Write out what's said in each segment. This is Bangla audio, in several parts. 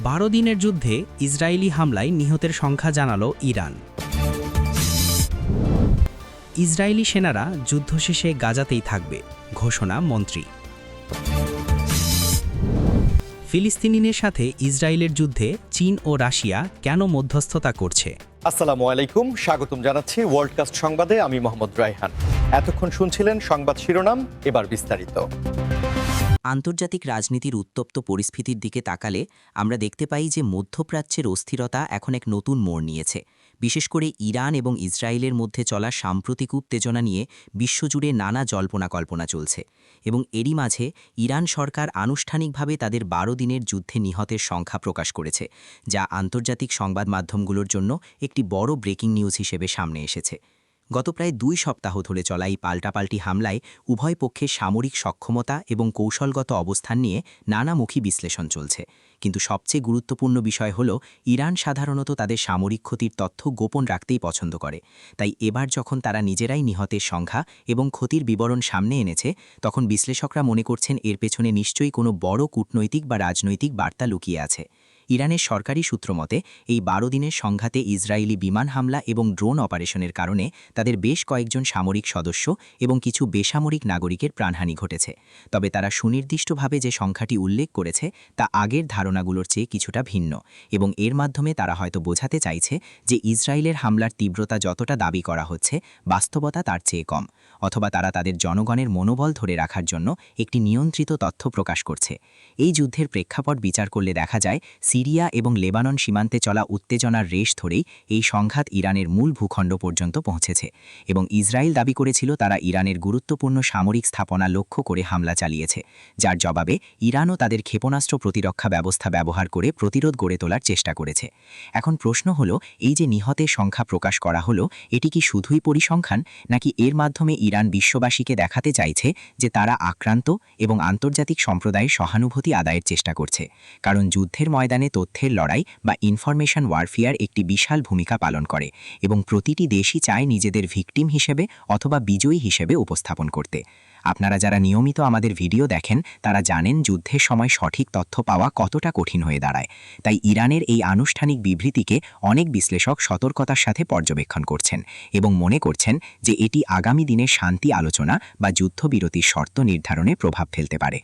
12 দিনের যুদ্ধে ইসরায়েলি হামলায় নিহতের সংখ্যা জানালো ইরান। ইসরায়েলি সেনারা যুদ্ধ শেষে গাজাতেই থাকবে, ঘোষণা মন্ত্রী। ফিলিস্তিনিদের সাথে ইসরায়েলের যুদ্ধে চীন ও রাশিয়া কেন মধ্যস্থতা করছে? আসসালামু আলাইকুম, স্বাগতম জানাচ্ছি ওয়ার্ল্ডকাস্ট সংবাদে। আমি মোহাম্মদ রায়হান। এতক্ষণ শুনছিলেন সংবাদ শিরোনাম, এবার বিস্তারিত। আন্তর্জাতিক রাজনীতির উত্তপ্ত পরিস্থিতির দিকে তাকালে আমরা দেখতে পাই যে মধ্যপ্রাচ্যের অস্থিরতা এখন এক নতুন মোড় নিয়েছে। বিশেষ করে ইরান এবং ইসরায়েলের মধ্যে চলা সাম্প্রতিক উত্তেজনা নিয়ে বিশ্বজুড়ে নানা জল্পনা কল্পনা চলছে, এবং এরই মাঝে ইরান সরকার আনুষ্ঠানিকভাবে তাদের 12 দিনের যুদ্ধে নিহতের সংখ্যা প্রকাশ করেছে, যা আন্তর্জাতিক সংবাদ মাধ্যমগুলোর জন্য একটি বড় ব্রেকিং নিউজ হিসেবে সামনে এসেছে। গত প্রায় 2 সপ্তাহ ধরে চলা এই পাল্টাপাল্টি হামলায় উভয় পক্ষের সামরিক সক্ষমতা এবং কৌশলগত অবস্থান নিয়ে নানামুখী বিশ্লেষণ চলছে, কিন্তু সবচেয়ে গুরুত্বপূর্ণ বিষয় হল ইরান সাধারণত তাদের সামরিক ক্ষতির তথ্য গোপন রাখতেই পছন্দ করে। তাই এবার যখন তারা নিজেরাই নিহতের সংখ্যা এবং ক্ষতির বিবরণ সামনে এনেছে, তখন বিশ্লেষকরা মনে করছেন এর পেছনে নিশ্চয়ই কোনো বড় কূটনৈতিক বা রাজনৈতিক বার্তা লুকিয়ে আছে। ইরানের সরকারি সূত্র মতে এই 12 দিনের সংঘাতে ইসরায়েলি বিমান হামলা এবং ড্রোন অপারেশনের কারণে তাদের বেশ কয়েকজন সামরিক সদস্য এবং কিছু বেসামরিক নাগরিকের প্রাণহানি ঘটেছে। তবে তারা সুনির্দিষ্টভাবে যে সংখ্যাটি উল্লেখ করেছে তা আগের ধারণাগুলোর চেয়ে কিছুটা ভিন্ন, এবং এর মাধ্যমে তারা হয়তো বোঝাতে চাইছে যে ইসরায়েলের হামলার তীব্রতা যতটা দাবি করা হচ্ছে বাস্তবতা তার চেয়ে কম, অথবা তারা তাদের জনগণের মনোবল ধরে রাখার জন্য একটি নিয়ন্ত্রিত তথ্য প্রকাশ করছে। এই যুদ্ধের প্রেক্ষাপট বিচার করলে দেখা যায় সিরিয়া এবং লেবানন সীমান্তে চলা উত্তেজনার রেশ ধরেই এই সংঘাত ইরানের মূল ভূখণ্ড পর্যন্ত পৌঁছেছে, এবং ইসরায়েল দাবি করেছিল তারা ইরানের গুরুত্বপূর্ণ সামরিক স্থাপনা লক্ষ্য করে হামলা চালিয়েছে, যার জবাবে ইরানও তাদের ক্ষেপণাস্ত্র প্রতিরক্ষা ব্যবস্থা ব্যবহার করে প্রতিরোধ গড়ে তোলার চেষ্টা করেছে। এখন প্রশ্ন হলো, এই যে নিহতের সংখ্যা প্রকাশ করা হলো, এটি কি শুধুই পরিসংখ্যান, নাকি এর মাধ্যমে ইরান বিশ্ববাসীকে দেখাতে চাইছে যে তারা আক্রান্ত এবং আন্তর্জাতিক সম্প্রদায়ের সহানুভূতি আদায়ের চেষ্টা করছে? কারণ যুদ্ধের ময়দানে তথ্যের লড়াই বা ইনফরমেশন ওয়ারফেয়ার একটি বিশাল ভূমিকা পালন করে, এবং প্রতিটি দেশই চায় নিজেদের ভিকটিম হিসেবে অথবা বিজয়ী হিসেবে উপস্থাপন করতে। আপনারা যারা নিয়মিত আমাদের ভিডিও দেখেন তারা জানেন যুদ্ধের সময় সঠিক তথ্য পাওয়া কতটা কঠিন হয়ে দাঁড়ায়। তাই ইরানের এই আনুষ্ঠানিক বিবৃতিকে অনেক বিশ্লেষক সতর্কতার সাথে পর্যবেক্ষণ করছেন এবং মনে করছেন যে এটি আগামী দিনের শান্তি আলোচনা বা যুদ্ধবিরতির শর্ত নির্ধারণে প্রভাব ফেলতে পারে।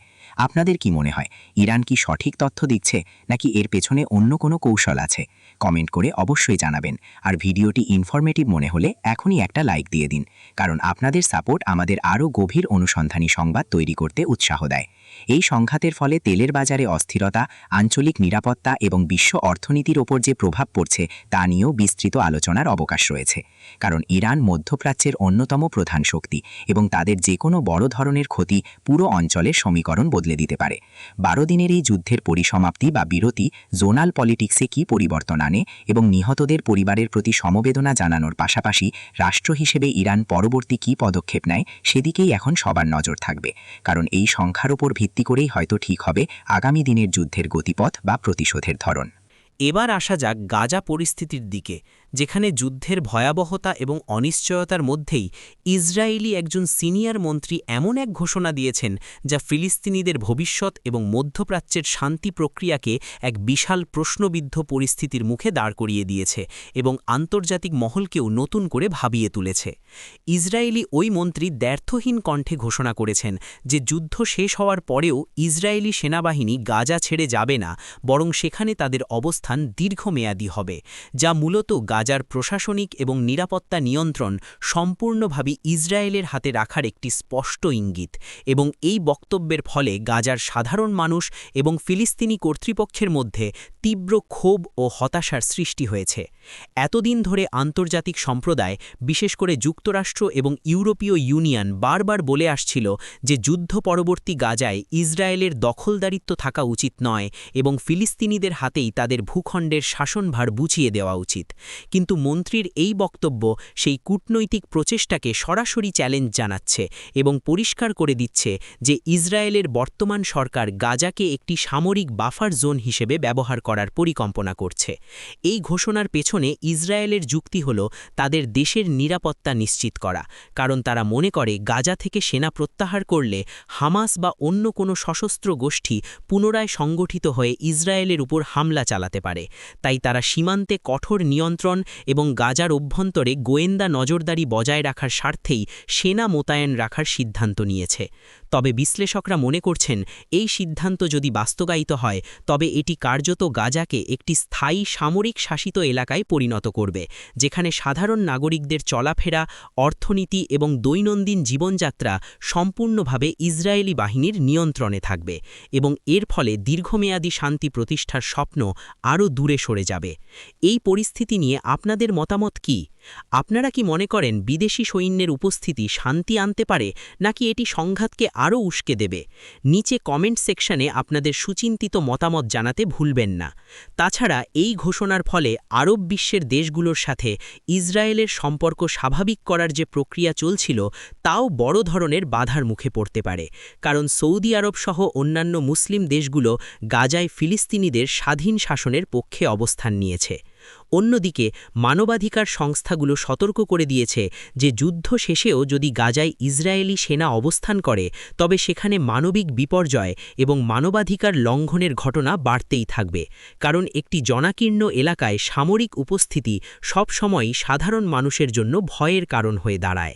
আপনাদের কি মনে হয়, ইরান কি সঠিক তথ্য দিচ্ছে, নাকি এর পেছনে অন্য কোনো কৌশল আছে? কমেন্ট করে অবশ্যই জানাবেন। আর ভিডিওটি ইনফরমেটিভ মনে হলে এখনই একটা লাইক দিয়ে দিন, কারণ আপনাদের সাপোর্ট আমাদের আরও গভীর অনুসন্ধানী সংবাদ তৈরি করতে উৎসাহ দেয়। এই সংঘাতের ফলে তেলের বাজারে অস্থিরতা, আঞ্চলিক নিরাপত্তা এবং বিশ্ব অর্থনীতির ওপর যে প্রভাব পড়ছে তা নিয়েও বিস্তৃত আলোচনার অবকাশ রয়েছে। কারণ ইরান মধ্যপ্রাচ্যের অন্যতম প্রধান শক্তি, এবং তাদের যে কোনো বড় ধরনের ক্ষতি পুরো অঞ্চলের সমীকরণ বদলে দিতে পারে। 12 দিনের এই যুদ্ধের পরিসমাপ্তি বা বিরতি জোনাল পলিটিক্সে কী পরিবর্তন আনে, এবং নিহতদের পরিবারের প্রতি সমবেদনা জানানোর পাশাপাশি রাষ্ট্র হিসেবে ইরান পরবর্তী কী পদক্ষেপ নেয় সেদিকেই এখন সবার নজর থাকবে। কারণ এই সংখ্যার ওপর ভিত্তি করেই হয়তো ঠিক হবে আগামী দিনের যুদ্ধের গতিপথ বা প্রতিশোধের ধরন। এবার আসা যাক গাজা পরিস্থিতির দিকে, যেখানে যুদ্ধের ভয়াবহতা এবং অনিশ্চয়তার মধ্যেই ইসরায়েলি একজন সিনিয়র মন্ত্রী এমন এক ঘোষণা দিয়েছেন যা ফিলিস্তিনিদের ভবিষ্যৎ এবং মধ্যপ্রাচ্যের শান্তি প্রক্রিয়াকে এক বিশাল প্রশ্নবিদ্ধ পরিস্থিতির মুখে দাঁড় করিয়ে দিয়েছে এবং আন্তর্জাতিক মহলকেও নতুন করে ভাবিয়ে তুলেছে। ইসরায়েলি ওই মন্ত্রী দ্ব্যর্থহীন কণ্ঠে ঘোষণা করেছেন যে যুদ্ধ শেষ হওয়ার পরেও ইসরায়েলি সেনাবাহিনী গাজা ছেড়ে যাবে না, বরং সেখানে তাদের অবস্থান দীর্ঘমেয়াদী হবে, যা মূলত গাজার প্রশাসনিক এবং নিরাপত্তা নিয়ন্ত্রণ সম্পূর্ণভাবে ইসরায়েলের হাতে রাখার একটি স্পষ্ট ইঙ্গিত। এবং এই বক্তব্যের ফলে গাজার সাধারণ মানুষ এবং ফিলিস্তিনি কর্তৃপক্ষের মধ্যে তীব্র ক্ষোভ ও হতাশার সৃষ্টি হয়েছে। এতদিন ধরে আন্তর্জাতিক সম্প্রদায়, বিশেষ করে যুক্তরাষ্ট্র এবং ইউরোপীয় ইউনিয়ন বারবার বলে আসছিল যে যুদ্ধ পরবর্তী গাজায় ইসরায়েলের দখলদারিত্ব থাকা উচিত নয় এবং ফিলিস্তিনিদের হাতেই তাদের ভূখণ্ডের শাসনভার বুঝিয়ে দেওয়া উচিত। কিন্তু মন্ত্রীর এই বক্তব্য সেই কূটনৈতিক প্রচেষ্টাকে সরাসরি চ্যালেঞ্জ জানাচ্ছে এবং পরিষ্কার করে দিচ্ছে যে ইসরায়েলের বর্তমান সরকার গাজাকে একটি সামরিক বাফার জোন হিসেবে ব্যবহার করার পরিকল্পনা করছে। এই ঘোষণার পেছনে ইসরায়েলের যুক্তি হল তাদের দেশের নিরাপত্তা নিশ্চিত করা, কারণ তারা মনে করে গাজা থেকে সেনা প্রত্যাহার করলে হামাস বা অন্য কোনো সশস্ত্র গোষ্ঠী পুনরায় সংগঠিত হয়ে ইসরায়েলের উপর হামলা চালাতে পারে। তাই তারা সীমান্তে কঠোর নিয়ন্ত্রণ এবং গাজার অভ্যন্তরে গোয়েন্দা নজরদারি বজায় রাখার স্বার্থেই সেনা মোতায়েন রাখার সিদ্ধান্ত নিয়েছে। তবে বিশ্লেষকরা মনে করছেন এই সিদ্ধান্ত যদি বাস্তবায়িত হয় তবে এটি কার্যত গাজাকে একটি স্থায়ী সামরিক শাসিত এলাকায় পরিণত করবে, যেখানে সাধারণ নাগরিকদের চলাফেরা, অর্থনীতি এবং দৈনন্দিন জীবনযাত্রা সম্পূর্ণভাবে ইসরায়েলি বাহিনীর নিয়ন্ত্রণে থাকবে এবং এর ফলে দীর্ঘমেয়াদী শান্তি প্রতিষ্ঠার স্বপ্ন আরও দূরে সরে যাবে। এই পরিস্থিতি নিয়ে আপনাদের মতামত কি? আপনারা কি মনে করেন বিদেশি সৈন্যের উপস্থিতি শান্তি আনতে পারে, নাকি এটি সংঘাতকে আরও উস্কে দেবে? নিচে কমেন্ট সেকশনে আপনাদের সুচিন্তিত মতামত জানাতে ভুলবেন না। তাছাড়া এই ঘোষণার ফলে আরব বিশ্বের দেশগুলোর সাথে ইসরায়েলের সম্পর্ক স্বাভাবিক করার যে প্রক্রিয়া চলছিল তাও বড় ধরনের বাধার মুখে পড়তে পারে, কারণ সৌদি আরব সহ অন্যান্য মুসলিম দেশগুলো গাজায় ফিলিস্তিনিদের স্বাধীন শাসনের পক্ষে অবস্থান নিয়েছে। অন্যদিকে মানবাধিকার সংস্থাগুলো সতর্ক করে দিয়েছে যে যুদ্ধ শেষেও যদি গাজায় ইসরায়েলি সেনা অবস্থান করে তবে সেখানে মানবিক বিপর্যয় এবং মানবাধিকার লঙ্ঘনের ঘটনা বাড়তেই থাকবে, কারণ একটি জনাকীর্ণ এলাকায় সামরিক উপস্থিতি সবসময়ই সাধারণ মানুষের জন্য ভয়ের কারণ হয়ে দাঁড়ায়।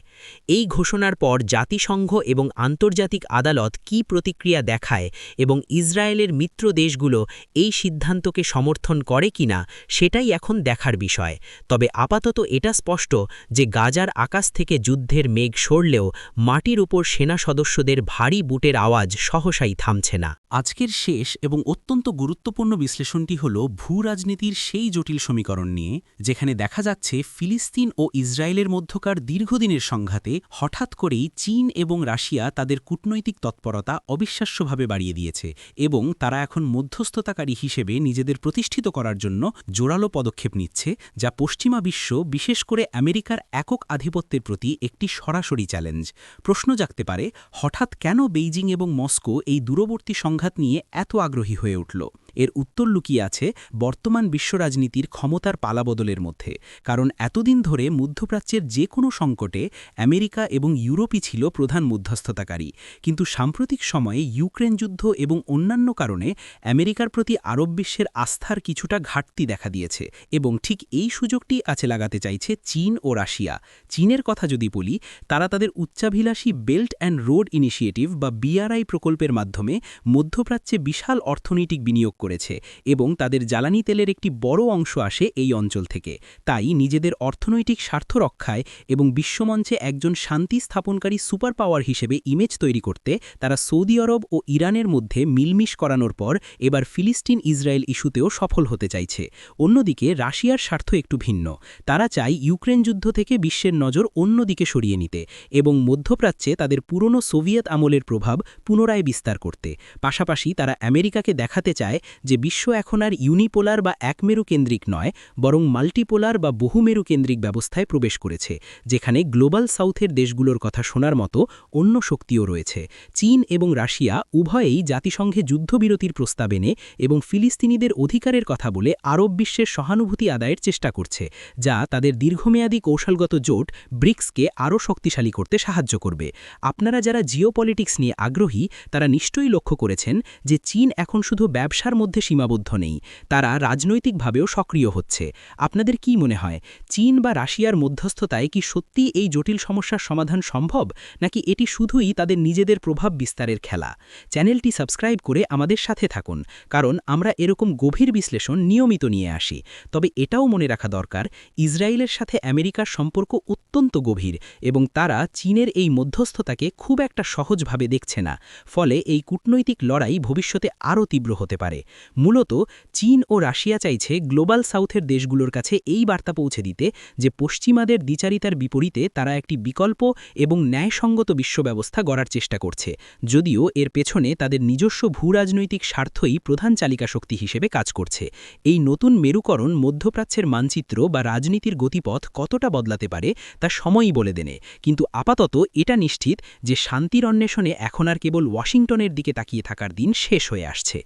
এই ঘোষণার পর জাতিসংঘ এবং আন্তর্জাতিক আদালত কী প্রতিক্রিয়া দেখায় এবং ইসরায়েলের মিত্র দেশগুলো এই সিদ্ধান্তকে সমর্থন করে কিনা সেটাই এখন দেখার বিষয়। তবে আপাতত এটা স্পষ্ট যে গাজার আকাশ থেকে যুদ্ধের মেঘ সরলেও মাটির উপর সেনা সদস্যদের ভারী বুটের আওয়াজ সহসাই থামছে না। আজকের শেষ এবং অত্যন্ত গুরুত্বপূর্ণ বিশ্লেষণটি হল ভূরাজনীতির সেই জটিল সমীকরণ নিয়ে, যেখানে দেখা যাচ্ছে ফিলিস্তিন ও ইসরায়েলের মধ্যকার দীর্ঘদিনের সংঘাতে হঠাৎ করেই চীন এবং রাশিয়া তাদের কূটনৈতিক তৎপরতা অবিশ্বাস্যভাবে বাড়িয়ে দিয়েছে এবং তারা এখন মধ্যস্থতাকারী হিসেবে নিজেদের প্রতিষ্ঠিত করার জন্য জোরালো পদক্ষেপ নিচ্ছে, যা পশ্চিমা বিশ্ব, বিশেষ করে আমেরিকার একক আধিপত্যের প্রতি একটি সরাসরি চ্যালেঞ্জ। প্রশ্ন জাগতে পারে, হঠাৎ কেন বেইজিং এবং মস্কো এই দূরবর্তী সংঘাত নিয়ে এত আগ্রহী হয়ে উঠল? এর উত্তর লুকিয়ে আছে বর্তমান বিশ্ব রাজনীতির ক্ষমতার পালাবদলের মধ্যে, কারণ এতদিন ধরে মধ্যপ্রাচ্যের যে কোনো সংকটে আমেরিকা এবং ইউরোপই ছিল প্রধান মধ্যস্থতাকারী, কিন্তু সাম্প্রতিক সময়ে ইউক্রেন যুদ্ধ এবং অন্যান্য কারণে আমেরিকার প্রতি আরব বিশ্বের আস্থার কিছুটা ঘাটতি দেখা দিয়েছে এবং ঠিক এই সুযোগটি কাছে লাগাতে চাইছে চীন ও রাশিয়া। চীনের কথা যদি বলি, তারা তাদের উচ্চাভিলাষী বেল্ট অ্যান্ড রোড ইনিশিয়েটিভ বা বিআরআই প্রকল্পের মাধ্যমে মধ্যপ্রাচ্যে বিশাল অর্থনৈতিক বিনিয়োগ করেছে এবং তাদের জ্বালানি তেলের একটি বড় অংশ আসে এই অঞ্চল থেকে। তাই নিজেদের অর্থনৈতিক স্বার্থ রক্ষায় এবং বিশ্বমঞ্চে একজন শান্তি স্থাপনকারী সুপার পাওয়ার হিসেবে ইমেজ তৈরি করতে তারা সৌদি আরব ও ইরানের মধ্যে মিলমিশ করানোর পর এবার ফিলিস্তিন ইসরায়েল ইস্যুতেও সফল হতে চাইছে। অন্যদিকে রাশিয়ার স্বার্থ একটু ভিন্ন। তারা চায় ইউক্রেন যুদ্ধ থেকে বিশ্বের নজর অন্যদিকে সরিয়ে নিতে এবং মধ্যপ্রাচ্যে তাদের পুরনো সোভিয়েত আমলের প্রভাব পুনরায় বিস্তার করতে। পাশাপাশি তারা আমেরিকাকে দেখাতে চায় যে বিশ্ব এখন আর ইউনিপোলার বা একমেরু কেন্দ্রিক নয়, বরং মাল্টিপোলার বা বহুমেরু কেন্দ্রিক ব্যবস্থায় প্রবেশ করেছে, যেখানে গ্লোবাল সাউথের দেশগুলোর কথা শোনার মতো অন্য শক্তিও রয়েছে। চীন এবং রাশিয়া উভয়েই জাতিসংঘে যুদ্ধবিরতির প্রস্তাব এনে এবং ফিলিস্তিনিদের অধিকারের কথা বলে আরব বিশ্বের সহানুভূতি আদায়ের চেষ্টা করছে, যা তাদের দীর্ঘমেয়াদী কৌশলগত জোট ব্রিক্সকে আরও শক্তিশালী করতে সাহায্য করবে। আপনারা যারা জিওপলিটিক্স নিয়ে আগ্রহী তারা নিশ্চয়ই লক্ষ্য করেছেন যে চীন এখন শুধু ব্যবসার মধ্যে সীমাবদ্ধ নেই, তারা রাজনৈতিকভাবেও সক্রিয় হচ্ছে। আপনাদের কি মনে হয়, চীন বা রাশিয়ার মধ্যস্থতায় কি সত্যিই এই জটিল সমস্যার সমাধান সম্ভব, নাকি এটি শুধুই তাদের নিজেদের প্রভাব বিস্তারের খেলা? চ্যানেলটি সাবস্ক্রাইব করে আমাদের সাথে থাকুন, কারণ আমরা এরকম গভীর বিশ্লেষণ নিয়মিত নিয়ে আসি। তবে এটাও মনে রাখা দরকার, ইসরায়েলের সাথে আমেরিকার সম্পর্ক অত্যন্ত গভীর এবং তারা চীনের এই মধ্যস্থতাকে খুব একটা সহজভাবে দেখছে না। ফলে এই কূটনৈতিক লড়াই ভবিষ্যতে আরও তীব্র হতে পারে। মূলত চীন ও রাশিয়া চাইছে গ্লোবাল সাউথের দেশগুলোর কাছে এই বার্তা পৌঁছে দিতে যে পশ্চিমাদের দ্বিচারিতার বিপরীতে তারা একটি বিকল্প এবং ন্যায়সঙ্গত বিশ্বব্যবস্থা গড়ার চেষ্টা করছে, যদিও এর পেছনে তাদের নিজস্ব ভূরাজনৈতিক স্বার্থই প্রধান চালিকা শক্তি হিসেবে কাজ করছে। এই নতুন মেরুকরণ মধ্যপ্রাচ্যের মানচিত্র বা রাজনীতির গতিপথ কতটা বদলাতে পারে তা সময়ই বলে দেনে, কিন্তু আপাতত এটা নিশ্চিত যে শান্তির অন্বেষণে এখন আর কেবল ওয়াশিংটনের দিকে তাকিয়ে থাকার দিন শেষ হয়ে আসছে।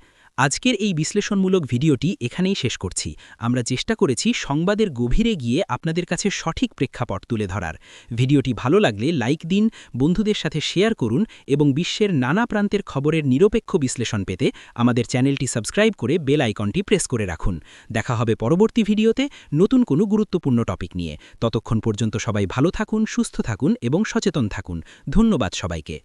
আজকের এই বিশ্লেষণমূলক ভিডিওটি এখানেই শেষ করছি। আমরা চেষ্টা করেছি সংবাদের গভীরে গিয়ে আপনাদের কাছে সঠিক প্রেক্ষাপট তুলে ধরার। ভিডিওটি ভালো লাগলে লাইক দিন, বন্ধুদের সাথে শেয়ার করুন এবং বিশ্বের নানা প্রান্তের খবরের নিরপেক্ষ বিশ্লেষণ পেতে আমাদের চ্যানেলটি সাবস্ক্রাইব করে বেল আইকনটি প্রেস করে রাখুন। দেখা হবে পরবর্তী ভিডিওতে নতুন কোনো গুরুত্বপূর্ণ টপিক নিয়ে। ততক্ষণ পর্যন্ত সবাই ভালো থাকুন, সুস্থ থাকুন এবং সচেতন থাকুন। ধন্যবাদ সবাইকে।